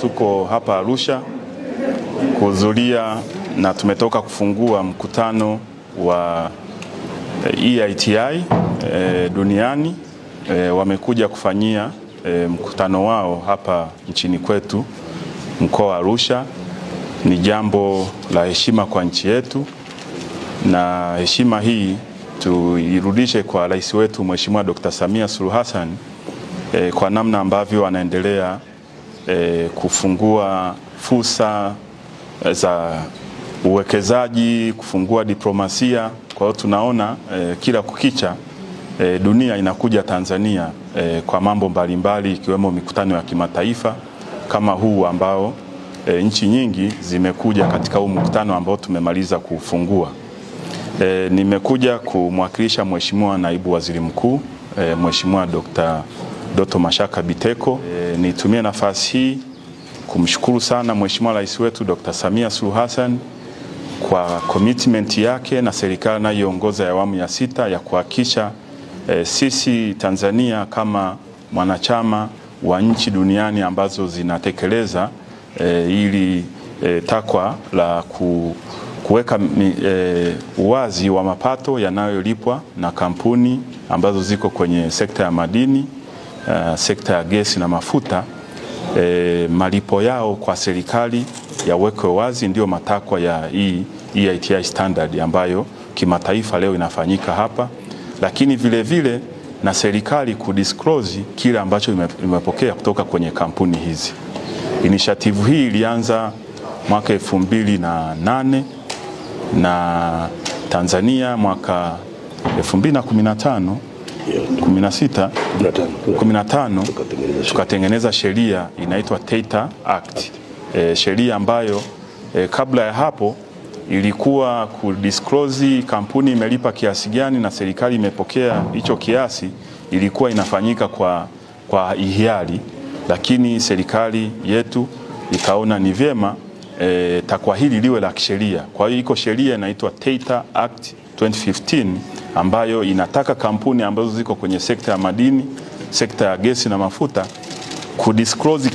tuko hapa Arusha kuhudhuria na tumetoka kufungua mkutano wa EITI duniani. Wamekuja kufanyia mkutano wao hapa nchini kwetu mkoa wa Arusha. Ni jambo la heshima kwa nchi yetu, na heshima hii tuirudishe kwa rais wetu Mheshimiwa Dr. Samia Suluhu Hassan kwa namna ambavyo anaendelea kufungua fursa za uwekezaji, kufungua diplomasia. Kwa hiyo tunaona kila kukicha dunia inakuja Tanzania kwa mambo mbalimbali, ikiwemo mikutano ya kimataifa kama huu ambao nchi nyingi zimekuja katika huu mkutano ambao tumemaliza kufungua. Nimekuja kumwakilisha Mheshimiwa Naibu Waziri Mkuu Mheshimiwa Dr. Doto Mashaka Biteko. Nitumie nafasi hii kumshukuru sana Mheshimiwa Rais wetu Dr. Samia Suluhu Hassan kwa commitment yake na serikali anayoongoza ya awamu ya 6 ya kuhakikisha sisi Tanzania kama mwanachama wa nchi duniani ambazo zinatekeleza ili takwa la kuweka uwazi wa mapato yanayolipwa na kampuni ambazo ziko kwenye sekta ya madini, sekta ya gesi na mafuta, malipo yao kwa serikali yawekwe wazi. Ndio matakwa ya hii EITI standard ambayo kimataifa leo inafanyika hapa, lakini vile vile na serikali kudisclose kile ambacho imepokea kutoka kwenye kampuni hizi. Initiative hii ilianza mwaka 2008 na Tanzania mwaka 2015 15 tukatengeneza sheria inaitwa TEITA Act. Sheria ambayo kabla ya hapo ilikuwa kudisclose kampuni imelipa kiasi gani na serikali imepokea hicho kiasi, ilikuwa inafanyika kwa hiari, lakini serikali yetu ikaona ni vyema takwa hili liwe la kisheria. Kwa hiyo iko sheria inaitwa TEITA Act 2015 ambayo inataka kampuni ambazo ziko kwenye sekta ya madini, sekta ya gesi na mafuta kudisclose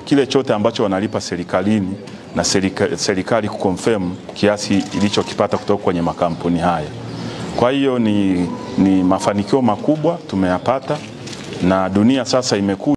kile chote ambacho wanalipa serikalini, na serikali kuconfirm kiasi ilichokipata kutoka kwenye makampuni haya. Kwa hiyo ni mafanikio makubwa tumeyapata, na dunia sasa imekuja